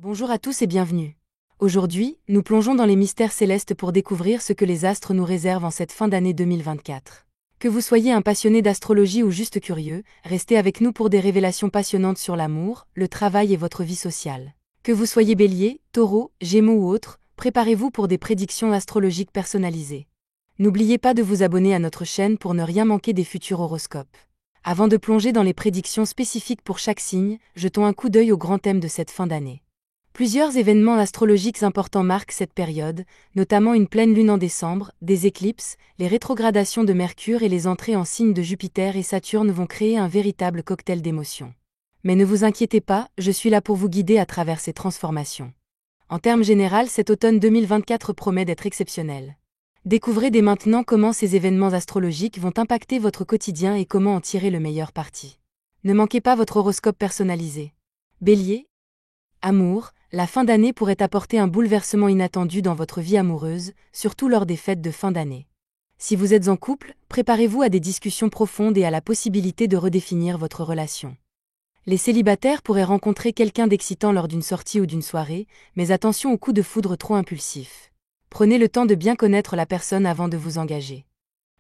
Bonjour à tous et bienvenue. Aujourd'hui, nous plongeons dans les mystères célestes pour découvrir ce que les astres nous réservent en cette fin d'année 2024. Que vous soyez un passionné d'astrologie ou juste curieux, restez avec nous pour des révélations passionnantes sur l'amour, le travail et votre vie sociale. Que vous soyez Bélier, Taureau, Gémeaux ou autre, préparez-vous pour des prédictions astrologiques personnalisées. N'oubliez pas de vous abonner à notre chaîne pour ne rien manquer des futurs horoscopes. Avant de plonger dans les prédictions spécifiques pour chaque signe, jetons un coup d'œil au grand thème de cette fin d'année. Plusieurs événements astrologiques importants marquent cette période, notamment une pleine lune en décembre, des éclipses, les rétrogradations de Mercure et les entrées en signes de Jupiter et Saturne vont créer un véritable cocktail d'émotions. Mais ne vous inquiétez pas, je suis là pour vous guider à travers ces transformations. En termes généraux, cet automne 2024 promet d'être exceptionnel. Découvrez dès maintenant comment ces événements astrologiques vont impacter votre quotidien et comment en tirer le meilleur parti. Ne manquez pas votre horoscope personnalisé. Bélier. Amour, la fin d'année pourrait apporter un bouleversement inattendu dans votre vie amoureuse, surtout lors des fêtes de fin d'année. Si vous êtes en couple, préparez-vous à des discussions profondes et à la possibilité de redéfinir votre relation. Les célibataires pourraient rencontrer quelqu'un d'excitant lors d'une sortie ou d'une soirée, mais attention aux coups de foudre trop impulsifs. Prenez le temps de bien connaître la personne avant de vous engager.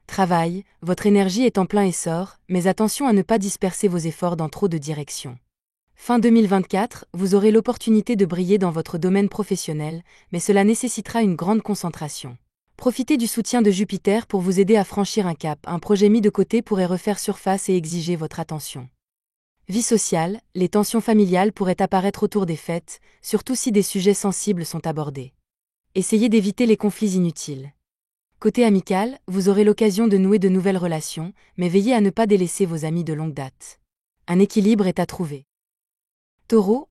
Travail, votre énergie est en plein essor, mais attention à ne pas disperser vos efforts dans trop de directions. Fin 2024, vous aurez l'opportunité de briller dans votre domaine professionnel, mais cela nécessitera une grande concentration. Profitez du soutien de Jupiter pour vous aider à franchir un cap. Un projet mis de côté pourrait refaire surface et exiger votre attention. Vie sociale, les tensions familiales pourraient apparaître autour des fêtes, surtout si des sujets sensibles sont abordés. Essayez d'éviter les conflits inutiles. Côté amical, vous aurez l'occasion de nouer de nouvelles relations, mais veillez à ne pas délaisser vos amis de longue date. Un équilibre est à trouver. Taureau.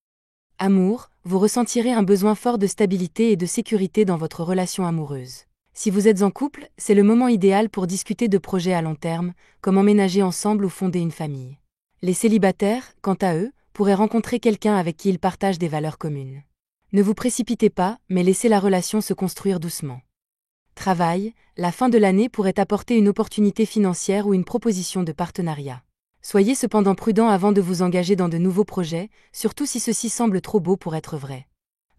Amour, vous ressentirez un besoin fort de stabilité et de sécurité dans votre relation amoureuse. Si vous êtes en couple, c'est le moment idéal pour discuter de projets à long terme, comme emménager ensemble ou fonder une famille. Les célibataires, quant à eux, pourraient rencontrer quelqu'un avec qui ils partagent des valeurs communes. Ne vous précipitez pas, mais laissez la relation se construire doucement. Travail, la fin de l'année pourrait apporter une opportunité financière ou une proposition de partenariat. Soyez cependant prudent avant de vous engager dans de nouveaux projets, surtout si ceux-ci semblent trop beaux pour être vrais.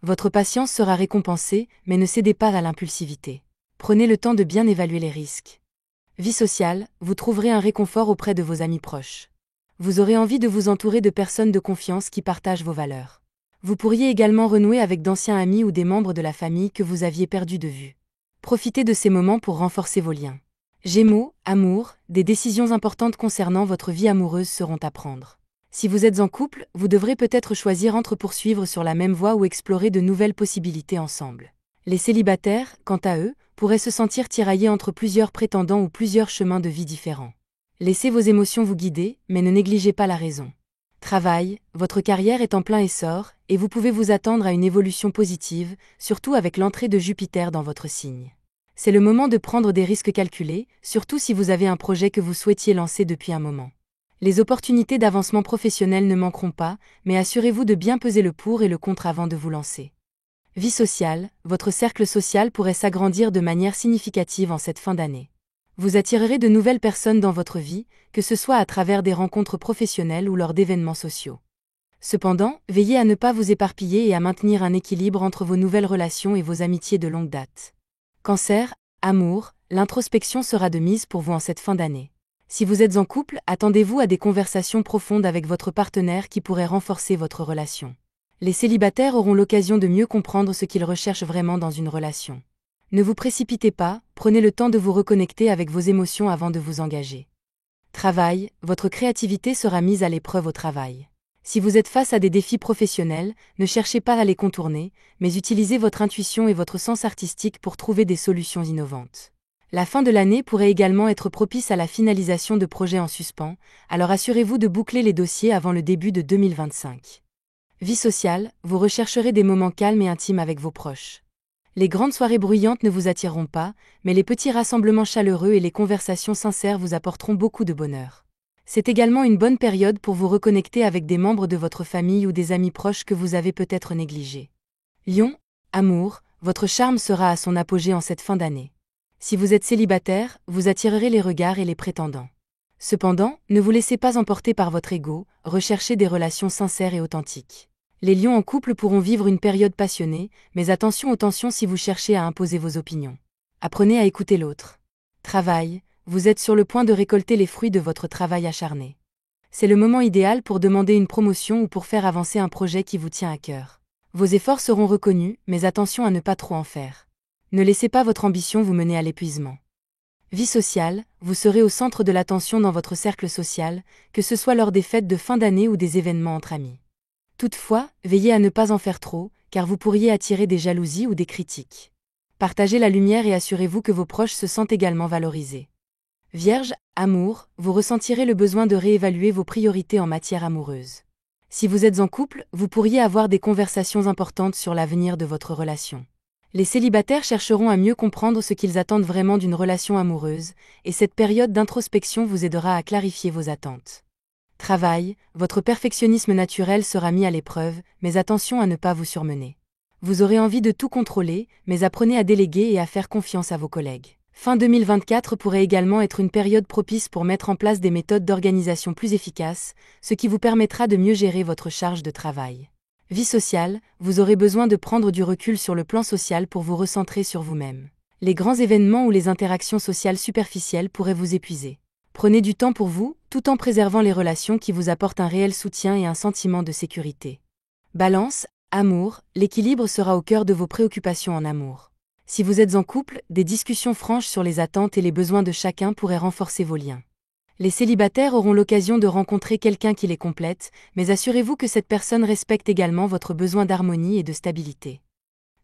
Votre patience sera récompensée, mais ne cédez pas à l'impulsivité. Prenez le temps de bien évaluer les risques. Vie sociale, vous trouverez un réconfort auprès de vos amis proches. Vous aurez envie de vous entourer de personnes de confiance qui partagent vos valeurs. Vous pourriez également renouer avec d'anciens amis ou des membres de la famille que vous aviez perdus de vue. Profitez de ces moments pour renforcer vos liens. Gémeaux, amour, des décisions importantes concernant votre vie amoureuse seront à prendre. Si vous êtes en couple, vous devrez peut-être choisir entre poursuivre sur la même voie ou explorer de nouvelles possibilités ensemble. Les célibataires, quant à eux, pourraient se sentir tiraillés entre plusieurs prétendants ou plusieurs chemins de vie différents. Laissez vos émotions vous guider, mais ne négligez pas la raison. Travail, votre carrière est en plein essor, et vous pouvez vous attendre à une évolution positive, surtout avec l'entrée de Jupiter dans votre signe. C'est le moment de prendre des risques calculés, surtout si vous avez un projet que vous souhaitiez lancer depuis un moment. Les opportunités d'avancement professionnel ne manqueront pas, mais assurez-vous de bien peser le pour et le contre avant de vous lancer. Vie sociale, votre cercle social pourrait s'agrandir de manière significative en cette fin d'année. Vous attirerez de nouvelles personnes dans votre vie, que ce soit à travers des rencontres professionnelles ou lors d'événements sociaux. Cependant, veillez à ne pas vous éparpiller et à maintenir un équilibre entre vos nouvelles relations et vos amitiés de longue date. Cancer, amour, l'introspection sera de mise pour vous en cette fin d'année. Si vous êtes en couple, attendez-vous à des conversations profondes avec votre partenaire qui pourraient renforcer votre relation. Les célibataires auront l'occasion de mieux comprendre ce qu'ils recherchent vraiment dans une relation. Ne vous précipitez pas, prenez le temps de vous reconnecter avec vos émotions avant de vous engager. Travail, votre créativité sera mise à l'épreuve au travail. Si vous êtes face à des défis professionnels, ne cherchez pas à les contourner, mais utilisez votre intuition et votre sens artistique pour trouver des solutions innovantes. La fin de l'année pourrait également être propice à la finalisation de projets en suspens, alors assurez-vous de boucler les dossiers avant le début de 2025. Vie sociale, vous rechercherez des moments calmes et intimes avec vos proches. Les grandes soirées bruyantes ne vous attireront pas, mais les petits rassemblements chaleureux et les conversations sincères vous apporteront beaucoup de bonheur. C'est également une bonne période pour vous reconnecter avec des membres de votre famille ou des amis proches que vous avez peut-être négligés. Lion, amour, votre charme sera à son apogée en cette fin d'année. Si vous êtes célibataire, vous attirerez les regards et les prétendants. Cependant, ne vous laissez pas emporter par votre ego, recherchez des relations sincères et authentiques. Les lions en couple pourront vivre une période passionnée, mais attention aux tensions si vous cherchez à imposer vos opinions. Apprenez à écouter l'autre. Travail, vous êtes sur le point de récolter les fruits de votre travail acharné. C'est le moment idéal pour demander une promotion ou pour faire avancer un projet qui vous tient à cœur. Vos efforts seront reconnus, mais attention à ne pas trop en faire. Ne laissez pas votre ambition vous mener à l'épuisement. Vie sociale, vous serez au centre de l'attention dans votre cercle social, que ce soit lors des fêtes de fin d'année ou des événements entre amis. Toutefois, veillez à ne pas en faire trop, car vous pourriez attirer des jalousies ou des critiques. Partagez la lumière et assurez-vous que vos proches se sentent également valorisés. Vierge, amour, vous ressentirez le besoin de réévaluer vos priorités en matière amoureuse. Si vous êtes en couple, vous pourriez avoir des conversations importantes sur l'avenir de votre relation. Les célibataires chercheront à mieux comprendre ce qu'ils attendent vraiment d'une relation amoureuse, et cette période d'introspection vous aidera à clarifier vos attentes. Travail, votre perfectionnisme naturel sera mis à l'épreuve, mais attention à ne pas vous surmener. Vous aurez envie de tout contrôler, mais apprenez à déléguer et à faire confiance à vos collègues. Fin 2024 pourrait également être une période propice pour mettre en place des méthodes d'organisation plus efficaces, ce qui vous permettra de mieux gérer votre charge de travail. Vie sociale, vous aurez besoin de prendre du recul sur le plan social pour vous recentrer sur vous-même. Les grands événements ou les interactions sociales superficielles pourraient vous épuiser. Prenez du temps pour vous, tout en préservant les relations qui vous apportent un réel soutien et un sentiment de sécurité. Balance, amour, l'équilibre sera au cœur de vos préoccupations en amour. Si vous êtes en couple, des discussions franches sur les attentes et les besoins de chacun pourraient renforcer vos liens. Les célibataires auront l'occasion de rencontrer quelqu'un qui les complète, mais assurez-vous que cette personne respecte également votre besoin d'harmonie et de stabilité.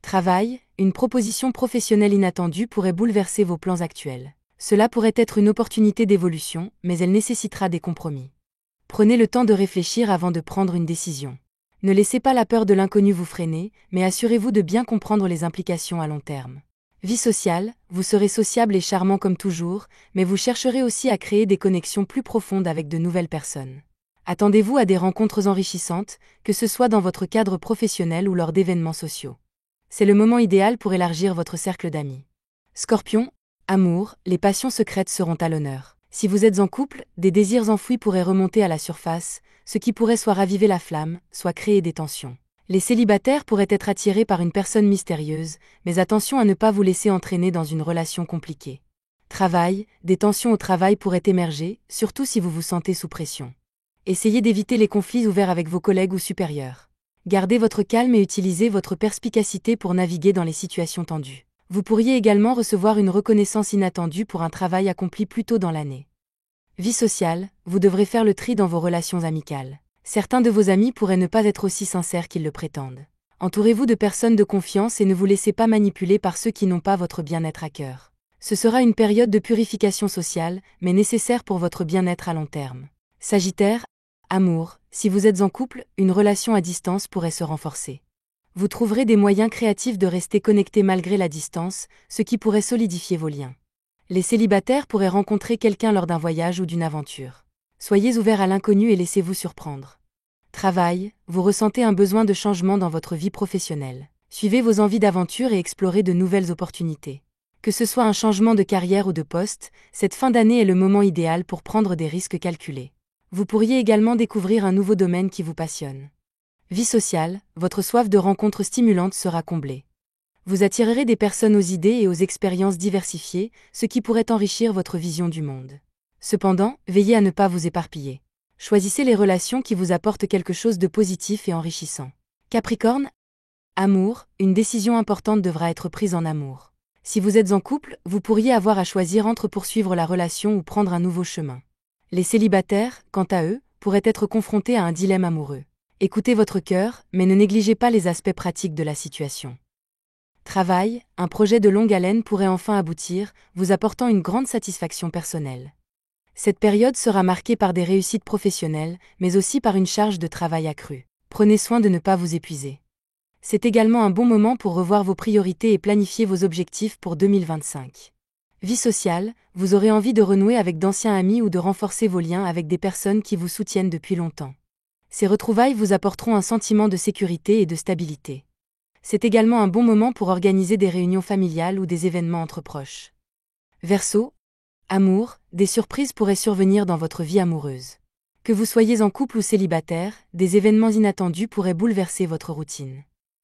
Travail, une proposition professionnelle inattendue pourrait bouleverser vos plans actuels. Cela pourrait être une opportunité d'évolution, mais elle nécessitera des compromis. Prenez le temps de réfléchir avant de prendre une décision. Ne laissez pas la peur de l'inconnu vous freiner, mais assurez-vous de bien comprendre les implications à long terme. Vie sociale, vous serez sociable et charmant comme toujours, mais vous chercherez aussi à créer des connexions plus profondes avec de nouvelles personnes. Attendez-vous à des rencontres enrichissantes, que ce soit dans votre cadre professionnel ou lors d'événements sociaux. C'est le moment idéal pour élargir votre cercle d'amis. Scorpion, amour, les passions secrètes seront à l'honneur. Si vous êtes en couple, des désirs enfouis pourraient remonter à la surface, ce qui pourrait soit raviver la flamme, soit créer des tensions. Les célibataires pourraient être attirés par une personne mystérieuse, mais attention à ne pas vous laisser entraîner dans une relation compliquée. Travail, des tensions au travail pourraient émerger, surtout si vous vous sentez sous pression. Essayez d'éviter les conflits ouverts avec vos collègues ou supérieurs. Gardez votre calme et utilisez votre perspicacité pour naviguer dans les situations tendues. Vous pourriez également recevoir une reconnaissance inattendue pour un travail accompli plus tôt dans l'année. Vie sociale, vous devrez faire le tri dans vos relations amicales. Certains de vos amis pourraient ne pas être aussi sincères qu'ils le prétendent. Entourez-vous de personnes de confiance et ne vous laissez pas manipuler par ceux qui n'ont pas votre bien-être à cœur. Ce sera une période de purification sociale, mais nécessaire pour votre bien-être à long terme. Sagittaire, amour, si vous êtes en couple, une relation à distance pourrait se renforcer. Vous trouverez des moyens créatifs de rester connectés malgré la distance, ce qui pourrait solidifier vos liens. Les célibataires pourraient rencontrer quelqu'un lors d'un voyage ou d'une aventure. Soyez ouverts à l'inconnu et laissez-vous surprendre. Travail, vous ressentez un besoin de changement dans votre vie professionnelle. Suivez vos envies d'aventure et explorez de nouvelles opportunités. Que ce soit un changement de carrière ou de poste, cette fin d'année est le moment idéal pour prendre des risques calculés. Vous pourriez également découvrir un nouveau domaine qui vous passionne. Vie sociale, votre soif de rencontres stimulantes sera comblée. Vous attirerez des personnes aux idées et aux expériences diversifiées, ce qui pourrait enrichir votre vision du monde. Cependant, veillez à ne pas vous éparpiller. Choisissez les relations qui vous apportent quelque chose de positif et enrichissant. Capricorne, amour, une décision importante devra être prise en amour. Si vous êtes en couple, vous pourriez avoir à choisir entre poursuivre la relation ou prendre un nouveau chemin. Les célibataires, quant à eux, pourraient être confrontés à un dilemme amoureux. Écoutez votre cœur, mais ne négligez pas les aspects pratiques de la situation. Travail, un projet de longue haleine pourrait enfin aboutir, vous apportant une grande satisfaction personnelle. Cette période sera marquée par des réussites professionnelles, mais aussi par une charge de travail accrue. Prenez soin de ne pas vous épuiser. C'est également un bon moment pour revoir vos priorités et planifier vos objectifs pour 2025. Vie sociale, vous aurez envie de renouer avec d'anciens amis ou de renforcer vos liens avec des personnes qui vous soutiennent depuis longtemps. Ces retrouvailles vous apporteront un sentiment de sécurité et de stabilité. C'est également un bon moment pour organiser des réunions familiales ou des événements entre proches. Verseau, amour, des surprises pourraient survenir dans votre vie amoureuse. Que vous soyez en couple ou célibataire, des événements inattendus pourraient bouleverser votre routine.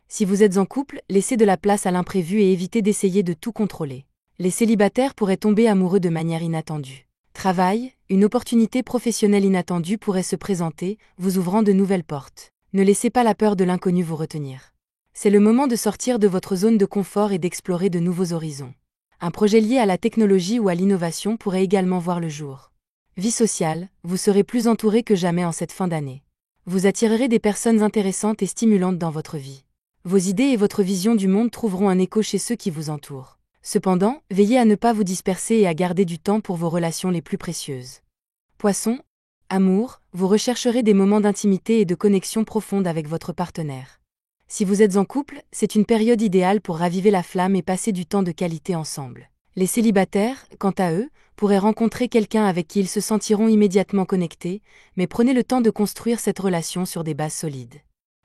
Si vous êtes en couple, laissez de la place à l'imprévu et évitez d'essayer de tout contrôler. Les célibataires pourraient tomber amoureux de manière inattendue. Travail, une opportunité professionnelle inattendue pourrait se présenter, vous ouvrant de nouvelles portes. Ne laissez pas la peur de l'inconnu vous retenir. C'est le moment de sortir de votre zone de confort et d'explorer de nouveaux horizons. Un projet lié à la technologie ou à l'innovation pourrait également voir le jour. Vie sociale, vous serez plus entouré que jamais en cette fin d'année. Vous attirerez des personnes intéressantes et stimulantes dans votre vie. Vos idées et votre vision du monde trouveront un écho chez ceux qui vous entourent. Cependant, veillez à ne pas vous disperser et à garder du temps pour vos relations les plus précieuses. Poisson, amour, vous rechercherez des moments d'intimité et de connexion profonde avec votre partenaire. Si vous êtes en couple, c'est une période idéale pour raviver la flamme et passer du temps de qualité ensemble. Les célibataires, quant à eux, pourraient rencontrer quelqu'un avec qui ils se sentiront immédiatement connectés, mais prenez le temps de construire cette relation sur des bases solides.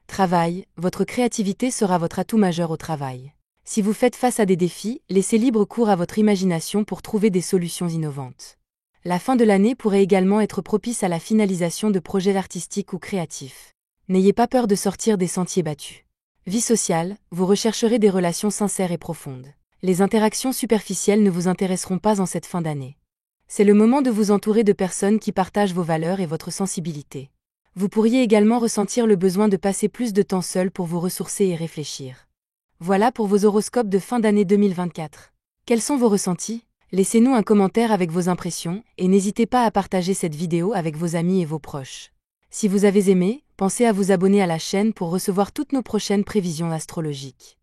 Travail, votre créativité sera votre atout majeur au travail. Si vous faites face à des défis, laissez libre cours à votre imagination pour trouver des solutions innovantes. La fin de l'année pourrait également être propice à la finalisation de projets artistiques ou créatifs. N'ayez pas peur de sortir des sentiers battus. Vie sociale, vous rechercherez des relations sincères et profondes. Les interactions superficielles ne vous intéresseront pas en cette fin d'année. C'est le moment de vous entourer de personnes qui partagent vos valeurs et votre sensibilité. Vous pourriez également ressentir le besoin de passer plus de temps seul pour vous ressourcer et réfléchir. Voilà pour vos horoscopes de fin d'année 2024. Quels sont vos ressentis ? Laissez-nous un commentaire avec vos impressions et n'hésitez pas à partager cette vidéo avec vos amis et vos proches. Si vous avez aimé, pensez à vous abonner à la chaîne pour recevoir toutes nos prochaines prévisions astrologiques.